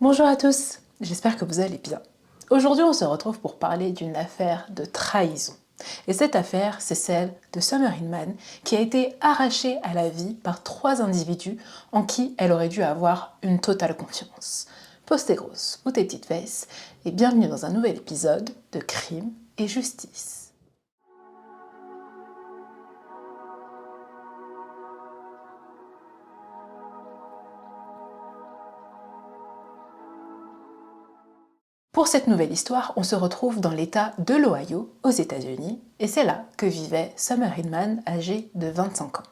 Bonjour à tous, j'espère que vous allez bien. Aujourd'hui, on se retrouve pour parler d'une affaire de trahison. Et cette affaire, c'est celle de Summer Hinman, qui a été arrachée à la vie par 3 individus en qui elle aurait dû avoir une totale confiance. Pose tes grosses ou tes petites fesses, et bienvenue dans un nouvel épisode de Crime et Justice. Pour cette nouvelle histoire, on se retrouve dans l'État de l'Ohio, aux États-Unis, et c'est là que vivait Summer Hinman, âgée de 25 ans.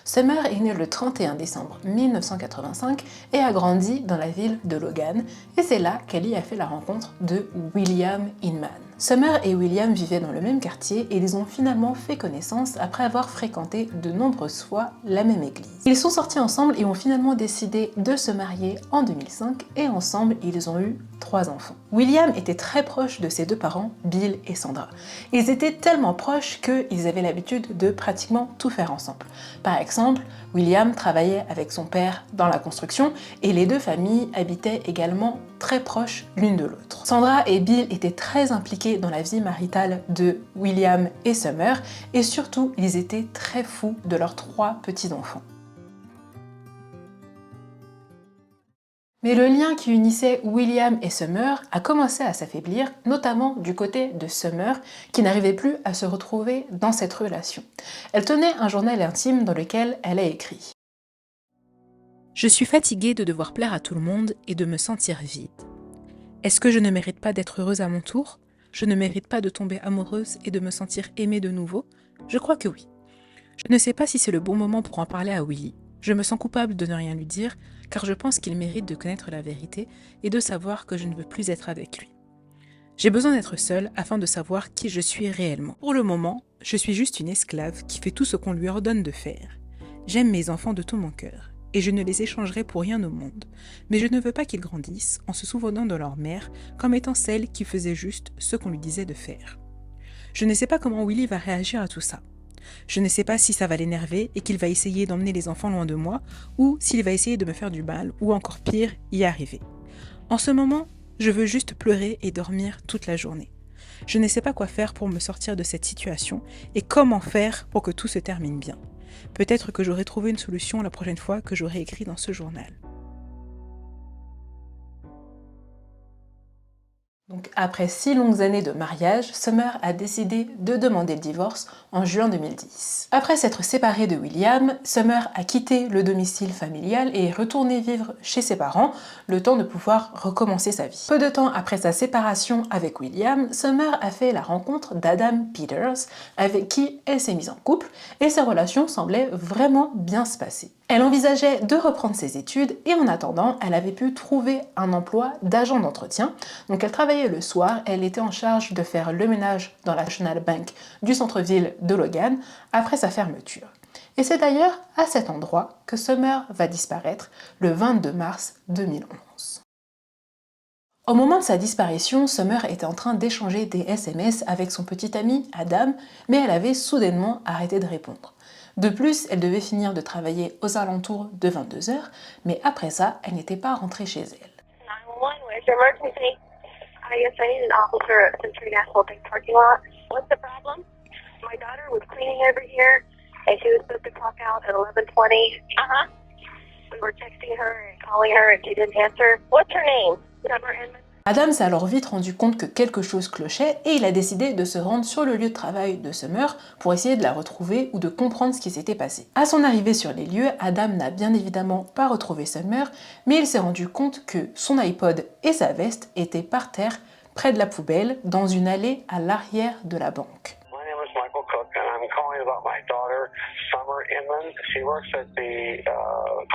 Summer est née le 31 décembre 1985 et a grandi dans la ville de Logan, et c'est là qu'elle y a fait la rencontre de William Hinman. Summer et William vivaient dans le même quartier et ils ont finalement fait connaissance après avoir fréquenté de nombreuses fois la même église. Ils sont sortis ensemble et ont finalement décidé de se marier en 2005 et ensemble ils ont eu 3 enfants. William était très proche de ses 2 parents, Bill et Sandra. Ils étaient tellement proches qu'ils avaient l'habitude de pratiquement tout faire ensemble. Par exemple, William travaillait avec son père dans la construction et les 2 familles habitaient également très proches l'une de l'autre. Sandra et Bill étaient très impliqués dans la vie maritale de William et Summer et surtout, ils étaient très fous de leurs 3 petits-enfants. Mais le lien qui unissait William et Summer a commencé à s'affaiblir, notamment du côté de Summer, qui n'arrivait plus à se retrouver dans cette relation. Elle tenait un journal intime dans lequel elle a écrit « Je suis fatiguée de devoir plaire à tout le monde et de me sentir vide. Est-ce que je ne mérite pas d'être heureuse à mon tour? Je ne mérite pas de tomber amoureuse et de me sentir aimée de nouveau? Je crois que oui. Je ne sais pas si c'est le bon moment pour en parler à Willy. Je me sens coupable de ne rien lui dire, car je pense qu'il mérite de connaître la vérité et de savoir que je ne veux plus être avec lui. J'ai besoin d'être seule afin de savoir qui je suis réellement. Pour le moment, je suis juste une esclave qui fait tout ce qu'on lui ordonne de faire. J'aime mes enfants de tout mon cœur, et je ne les échangerai pour rien au monde, mais je ne veux pas qu'ils grandissent en se souvenant de leur mère comme étant celle qui faisait juste ce qu'on lui disait de faire. Je ne sais pas comment Willy va réagir à tout ça. Je ne sais pas si ça va l'énerver et qu'il va essayer d'emmener les enfants loin de moi, ou s'il va essayer de me faire du mal, ou encore pire, y arriver. En ce moment, je veux juste pleurer et dormir toute la journée. Je ne sais pas quoi faire pour me sortir de cette situation et comment faire pour que tout se termine bien. Peut-être que j'aurai trouvé une solution la prochaine fois que j'aurai écrit dans ce journal. Donc, après 6 longues années de mariage, Summer a décidé de demander le divorce en juin 2010. Après s'être séparée de William, Summer a quitté le domicile familial et est retournée vivre chez ses parents, le temps de pouvoir recommencer sa vie. Peu de temps après sa séparation avec William, Summer a fait la rencontre d'Adam Peters, avec qui elle s'est mise en couple, et sa relation semblait vraiment bien se passer. Elle envisageait de reprendre ses études et en attendant, elle avait pu trouver un emploi d'agent d'entretien. Donc elle travaillait le soir, elle était en charge de faire le ménage dans la National Bank du centre-ville de Logan après sa fermeture. Et c'est d'ailleurs à cet endroit que Summer va disparaître le 22 mars 2011. Au moment de sa disparition, Summer était en train d'échanger des SMS avec son petit ami Adam, mais elle avait soudainement arrêté de répondre. De plus, elle devait finir de travailler aux alentours de 22 heures, mais après ça, elle n'était pas rentrée chez elle. 911, where's your emergency? Yes, I need an officer at Century National Bank parking lot. What's the problem? My daughter was cleaning over here, and she was supposed to clock out at 11:20. We were texting her and calling her, and she didn't answer. What's her name? Summer Hinman. Adam s'est alors vite rendu compte que quelque chose clochait et il a décidé de se rendre sur le lieu de travail de Summer pour essayer de la retrouver ou de comprendre ce qui s'était passé. À son arrivée sur les lieux, Adam n'a bien évidemment pas retrouvé Summer, mais il s'est rendu compte que son iPod et sa veste étaient par terre près de la poubelle dans une allée à l'arrière de la banque. My name is Michael Cook, and I'm calling about my daughter, Summer Hinman. She works at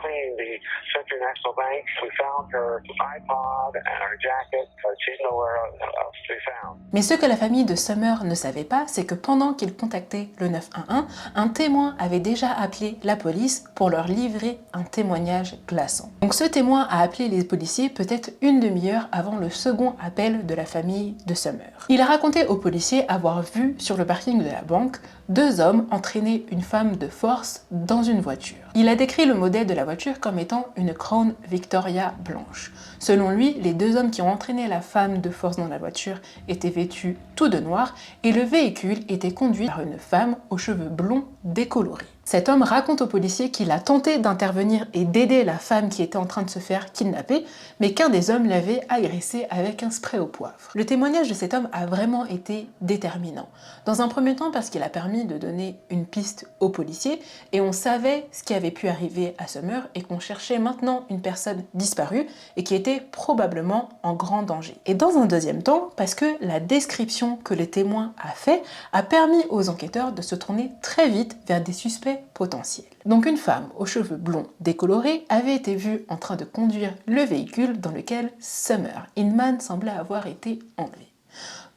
cleaning the Century National Bank. We found her iPod and her jacket, but she's nowhere else to be found. Mais ce que la famille de Summer ne savait pas, c'est que pendant qu'ils contactaient le 911, un témoin avait déjà appelé la police pour leur livrer un témoignage glaçant. Donc ce témoin a appelé les policiers peut-être une demi-heure avant le second appel de la famille de Summer. Il a raconté aux policiers avoir vu sur le parking de la banque 2 hommes entrer entraîné une femme de force dans une voiture. Il a décrit le modèle de la voiture comme étant une Crown Victoria blanche. Selon lui, les deux hommes qui ont entraîné la femme de force dans la voiture étaient vêtus tout de noir et le véhicule était conduit par une femme aux cheveux blonds décolorés. Cet homme raconte aux policiers qu'il a tenté d'intervenir et d'aider la femme qui était en train de se faire kidnapper, mais qu'un des hommes l'avait agressé avec un spray au poivre. Le témoignage de cet homme a vraiment été déterminant. Dans un premier temps parce qu'il a permis de donner une piste aux policiers et on savait ce qui avait pu arriver à Summer et qu'on cherchait maintenant une personne disparue et qui était probablement en grand danger. Et dans un deuxième temps parce que la description que le témoin a fait a permis aux enquêteurs de se tourner très vite vers des suspects potentiels. Donc une femme aux cheveux blonds décolorés avait été vue en train de conduire le véhicule dans lequel Summer Inman semblait avoir été enlevée.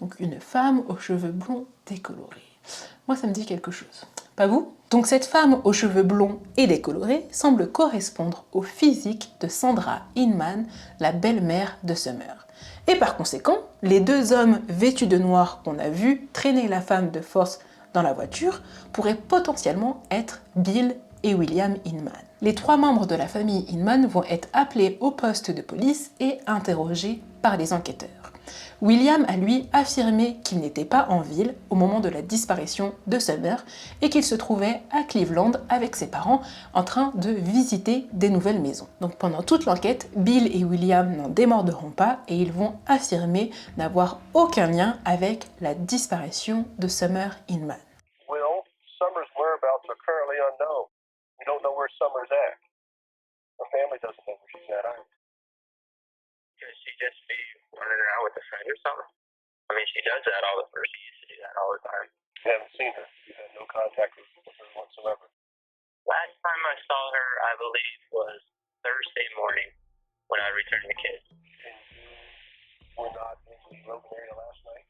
Donc une femme aux cheveux blonds décolorés. Moi ça me dit quelque chose. Pas vous? Donc cette femme aux cheveux blonds et décolorés semble correspondre au physique de Sandra Inman, la belle-mère de Summer. Et par conséquent, les deux hommes vêtus de noir qu'on a vus traîner la femme de force dans la voiture pourraient potentiellement être Bill et William Inman. Les trois membres de la famille Inman vont être appelés au poste de police et interrogés par les enquêteurs. William a lui affirmé qu'il n'était pas en ville au moment de la disparition de Summer et qu'il se trouvait à Cleveland avec ses parents en train de visiter des nouvelles maisons. Donc pendant toute l'enquête, Bill et William n'en démorderont pas et ils vont affirmer n'avoir aucun lien avec la disparition de Summer Inman. Will, Summer's whereabouts are currently unknown. We don't know where Summer's at. Her family doesn't know where she's at either. Could she just be running around with a friend or something? I mean, she does that all the time. She used to do that all the time. You haven't seen her. You've had no contact with her whatsoever. Last time I saw her, I believe, was Thursday morning when I returned the kids. And you were not in the Logan area last night?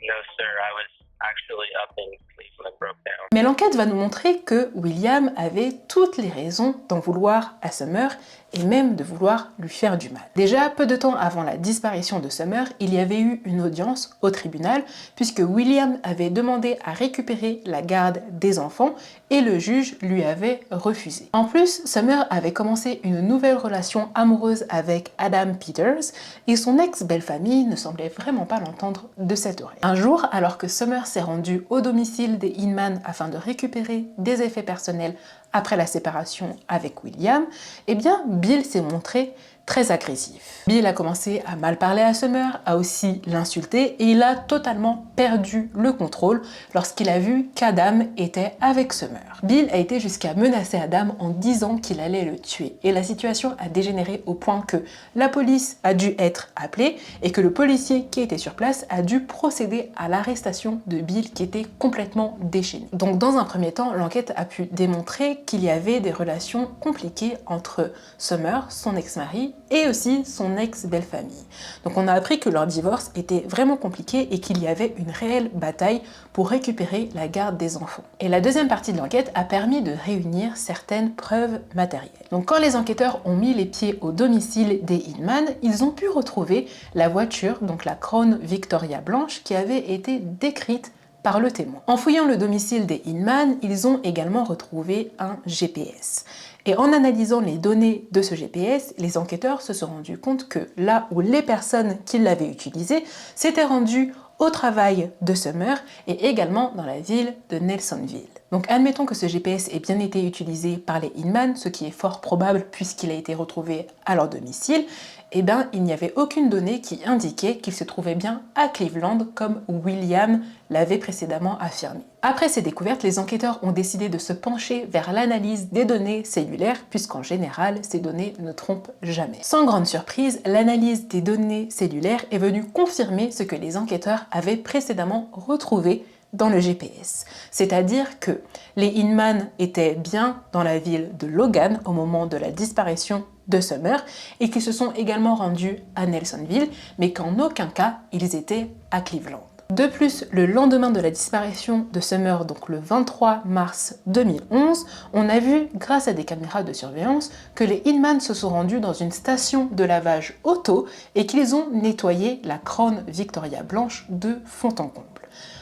No, sir. I was actually up in Cleveland, broke down. Mais l'enquête va nous montrer que William avait toutes les raisons d'en vouloir à Summer et même de vouloir lui faire du mal. Déjà, peu de temps avant la disparition de Summer, il y avait eu une audience au tribunal puisque William avait demandé à récupérer la garde des enfants et le juge lui avait refusé. En plus, Summer avait commencé une nouvelle relation amoureuse avec Adam Peters et son ex-belle-famille ne semblait vraiment pas l'entendre de cette oreille. Un jour, alors que Summer s'est rendue au domicile des Inman afin de récupérer des effets personnels après la séparation avec William, eh bien Bill s'est montré très agressif. Bill a commencé à mal parler à Summer, a aussi l'insulté et il a totalement perdu le contrôle lorsqu'il a vu qu'Adam était avec Summer. Bill a été jusqu'à menacer Adam en disant qu'il allait le tuer et la situation a dégénéré au point que la police a dû être appelée et que le policier qui était sur place a dû procéder à l'arrestation de Bill qui était complètement déchaîné. Donc dans un premier temps, l'enquête a pu démontrer qu'il y avait des relations compliquées entre Summer, son ex-mari, et aussi son ex-belle-famille. Donc on a appris que leur divorce était vraiment compliqué et qu'il y avait une réelle bataille pour récupérer la garde des enfants. Et la deuxième partie de l'enquête a permis de réunir certaines preuves matérielles. Donc quand les enquêteurs ont mis les pieds au domicile des Inman, ils ont pu retrouver la voiture, donc la Crown Victoria blanche, qui avait été décrite par le témoin. En fouillant le domicile des Inman, ils ont également retrouvé un GPS. Et en analysant les données de ce GPS, les enquêteurs se sont rendus compte que là où les personnes qui l'avaient utilisé s'étaient rendues au travail de Summer et également dans la ville de Nelsonville. Donc admettons que ce GPS ait bien été utilisé par les Inman, ce qui est fort probable puisqu'il a été retrouvé à leur domicile, eh bien il n'y avait aucune donnée qui indiquait qu'il se trouvait bien à Cleveland comme William l'avait précédemment affirmé. Après ces découvertes, les enquêteurs ont décidé de se pencher vers l'analyse des données cellulaires puisqu'en général, ces données ne trompent jamais. Sans grande surprise, l'analyse des données cellulaires est venue confirmer ce que les enquêteurs avaient précédemment retrouvé dans le GPS. C'est-à-dire que les Inman étaient bien dans la ville de Logan au moment de la disparition de Summer et qu'ils se sont également rendus à Nelsonville, mais qu'en aucun cas ils étaient à Cleveland. De plus, le lendemain de la disparition de Summer, donc le 23 mars 2011, on a vu, grâce à des caméras de surveillance, que les Inman se sont rendus dans une station de lavage auto et qu'ils ont nettoyé la Crown Victoria blanche de fond en comble.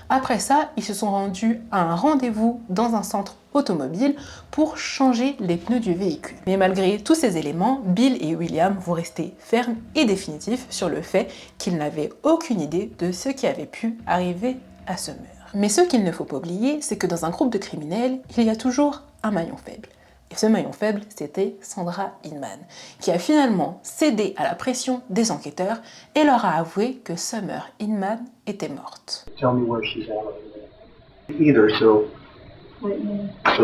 Après ça, ils se sont rendus à un rendez-vous dans un centre automobile pour changer les pneus du véhicule. Mais malgré tous ces éléments, Bill et William vont rester fermes et définitifs sur le fait qu'ils n'avaient aucune idée de ce qui avait pu arriver à Summer. Mais ce qu'il ne faut pas oublier, c'est que dans un groupe de criminels, il y a toujours un maillon faible. Et ce maillon faible, c'était Sandra Inman, qui a finalement cédé à la pression des enquêteurs et leur a avoué que Summer Inman était morte. Tell me where she's at right now. Either, so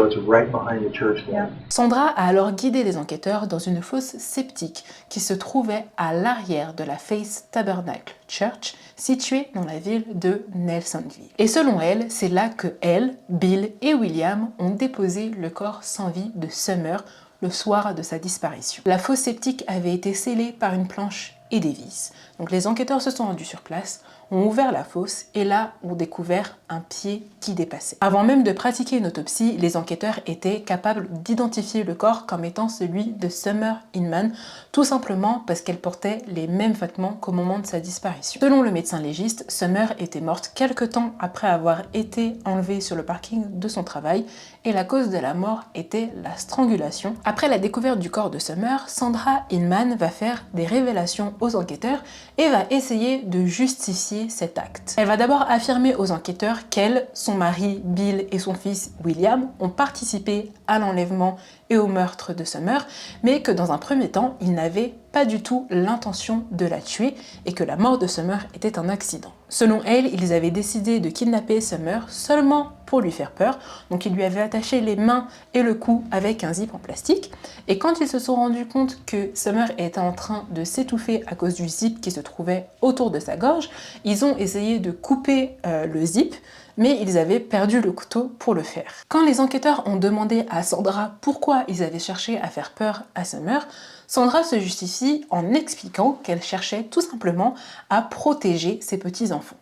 it's right behind the church there. Sandra a alors guidé les enquêteurs dans une fosse septique qui se trouvait à l'arrière de la Faith Tabernacle Church, située dans la ville de Nelsonville. Et selon elle, c'est là que elle, Bill et William ont déposé le corps sans vie de Summer le soir de sa disparition. La fosse septique avait été scellée par une planche et des vis. Donc les enquêteurs se sont rendus sur place, ont ouvert la fosse et là ont découvert un pied qui dépassait. Avant même de pratiquer une autopsie, les enquêteurs étaient capables d'identifier le corps comme étant celui de Summer Inman, tout simplement parce qu'elle portait les mêmes vêtements qu'au moment de sa disparition. Selon le médecin légiste, Summer était morte quelque temps après avoir été enlevée sur le parking de son travail et la cause de la mort était la strangulation. Après la découverte du corps de Summer, Sandra Inman va faire des révélations aux enquêteurs et va essayer de justifier cet acte. Elle va d'abord affirmer aux enquêteurs qu'elle, son mari Bill et son fils William ont participé à l'enlèvement et au meurtre de Summer, mais que dans un premier temps, ils n'avaient pas du tout l'intention de la tuer et que la mort de Summer était un accident. Selon elle, ils avaient décidé de kidnapper Summer seulement pour lui faire peur, donc ils lui avaient attaché les mains et le cou avec un zip en plastique, et quand ils se sont rendus compte que Summer était en train de s'étouffer à cause du zip qui se trouvait autour de sa gorge, ils ont essayé de couper le zip, mais ils avaient perdu le couteau pour le faire. Quand les enquêteurs ont demandé à Sandra pourquoi ils avaient cherché à faire peur à Summer, Sandra se justifie en expliquant qu'elle cherchait tout simplement à protéger ses petits-enfants.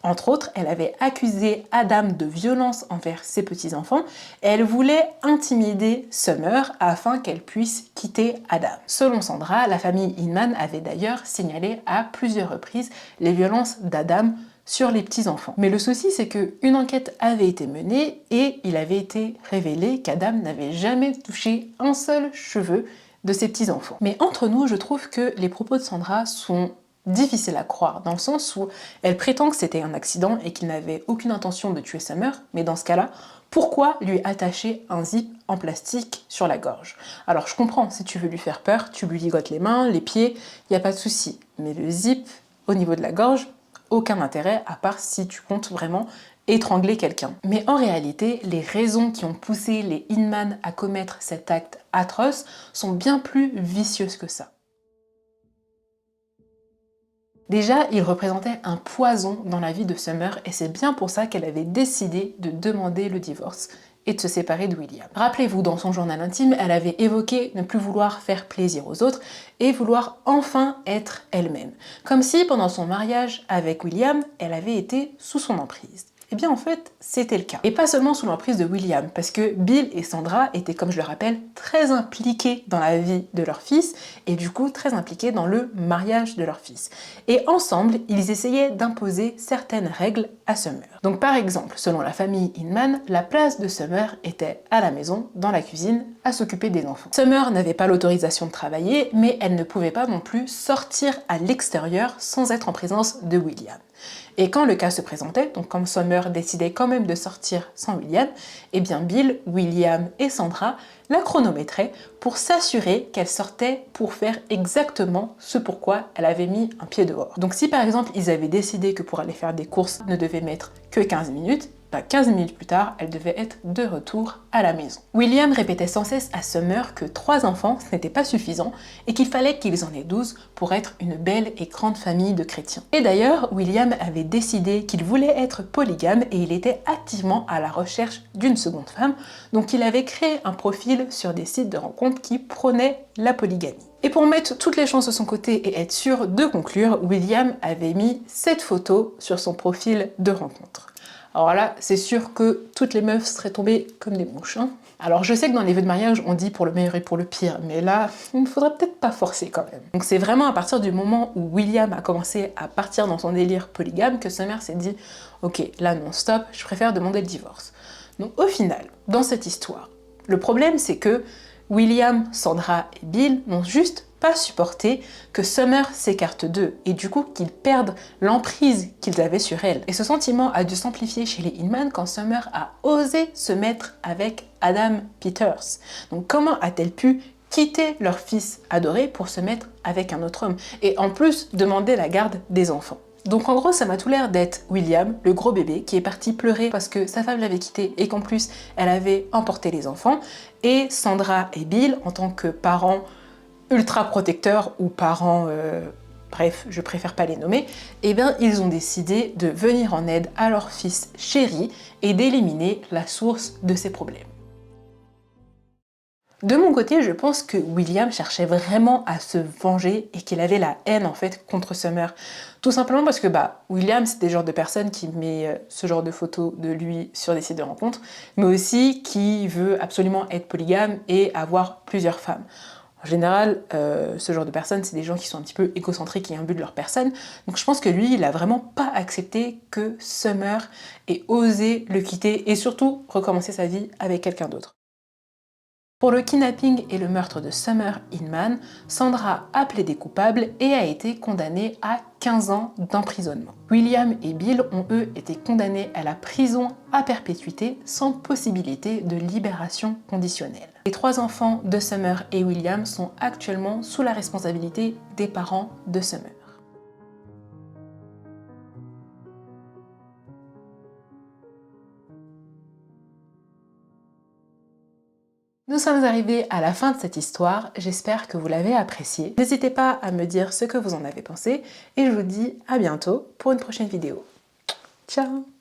Entre autres, elle avait accusé Adam de violence envers ses petits-enfants et elle voulait intimider Summer afin qu'elle puisse quitter Adam. Selon Sandra, la famille Inman avait d'ailleurs signalé à plusieurs reprises les violences d'Adam sur les petits-enfants. Mais le souci, c'est qu'une enquête avait été menée et il avait été révélé qu'Adam n'avait jamais touché un seul cheveu de ses petits-enfants. Mais entre nous, je trouve que les propos de Sandra sont difficiles à croire, dans le sens où elle prétend que c'était un accident et qu'il n'avait aucune intention de tuer Summer, mais dans ce cas-là, pourquoi lui attacher un zip en plastique sur la gorge? Alors je comprends, si tu veux lui faire peur, tu lui ligotes les mains, les pieds, il n'y a pas de souci. Mais le zip au niveau de la gorge, aucun intérêt, à part si tu comptes vraiment étrangler quelqu'un. Mais en réalité, les raisons qui ont poussé les Inman à commettre cet acte atroce sont bien plus vicieuses que ça. Déjà, il représentait un poison dans la vie de Summer et c'est bien pour ça qu'elle avait décidé de demander le divorce et de se séparer de William. Rappelez-vous, dans son journal intime, elle avait évoqué ne plus vouloir faire plaisir aux autres et vouloir enfin être elle-même. Comme si pendant son mariage avec William, elle avait été sous son emprise. Eh bien en fait, c'était le cas. Et pas seulement sous l'emprise de William, parce que Bill et Sandra étaient, comme je le rappelle, très impliqués dans la vie de leur fils, et du coup très impliqués dans le mariage de leur fils. Et ensemble, ils essayaient d'imposer certaines règles à Summer. Donc par exemple, selon la famille Inman, la place de Summer était à la maison, dans la cuisine, à s'occuper des enfants. Summer n'avait pas l'autorisation de travailler, mais elle ne pouvait pas non plus sortir à l'extérieur sans être en présence de William. Et quand le cas se présentait, donc quand Summer décidait quand même de sortir sans William, eh bien Bill, William et Sandra la chronométraient pour s'assurer qu'elle sortait pour faire exactement ce pourquoi elle avait mis un pied dehors. Donc si par exemple ils avaient décidé que pour aller faire des courses ne devait mettre que 15 minutes, 15 minutes plus tard, elle devait être de retour à la maison. William répétait sans cesse à Summer que 3 enfants, ce n'était pas suffisant et qu'il fallait qu'ils en aient 12 pour être une belle et grande famille de chrétiens. Et d'ailleurs, William avait décidé qu'il voulait être polygame et il était activement à la recherche d'une seconde femme, donc il avait créé un profil sur des sites de rencontres qui prônaient la polygamie. Et pour mettre toutes les chances de son côté et être sûr de conclure, William avait mis cette photo sur son profil de rencontre. Alors là, c'est sûr que toutes les meufs seraient tombées comme des mouches. Hein. Alors je sais que dans les vœux de mariage, on dit pour le meilleur et pour le pire, mais là, il ne faudrait peut-être pas forcer quand même. Donc c'est vraiment à partir du moment où William a commencé à partir dans son délire polygame que Summer s'est dit « Ok, là non, stop, je préfère demander le divorce ». Donc au final, dans cette histoire, le problème c'est que William, Sandra et Bill n'ont juste pas supporté que Summer s'écarte d'eux et du coup qu'ils perdent l'emprise qu'ils avaient sur elle. Et ce sentiment a dû s'amplifier chez les Inman quand Summer a osé se mettre avec Adam Peters. Donc comment a-t-elle pu quitter leur fils adoré pour se mettre avec un autre homme et en plus demander la garde des enfants? Donc en gros, ça m'a tout l'air d'être William, le gros bébé, qui est parti pleurer parce que sa femme l'avait quitté et qu'en plus elle avait emporté les enfants, et Sandra et Bill, en tant que parents ultra protecteurs ou parents, bref, je préfère pas les nommer, eh bien ils ont décidé de venir en aide à leur fils chéri et d'éliminer la source de ses problèmes. De mon côté, je pense que William cherchait vraiment à se venger et qu'il avait la haine en fait contre Summer. Tout simplement parce que William c'est des genres de personnes qui met ce genre de photos de lui sur des sites de rencontres, mais aussi qui veut absolument être polygame et avoir plusieurs femmes. En général, ce genre de personnes, c'est des gens qui sont un petit peu égocentriques et imbus de leur personne. Donc je pense que lui, il a vraiment pas accepté que Summer ait osé le quitter et surtout recommencer sa vie avec quelqu'un d'autre. Pour le kidnapping et le meurtre de Summer Inman, Sandra a plaidé coupable et a été condamnée à 15 ans d'emprisonnement. William et Bill ont eux été condamnés à la prison à perpétuité sans possibilité de libération conditionnelle. Les 3 enfants de Summer et William sont actuellement sous la responsabilité des parents de Summer. Nous sommes arrivés à la fin de cette histoire, j'espère que vous l'avez appréciée. N'hésitez pas à me dire ce que vous en avez pensé et je vous dis à bientôt pour une prochaine vidéo. Ciao!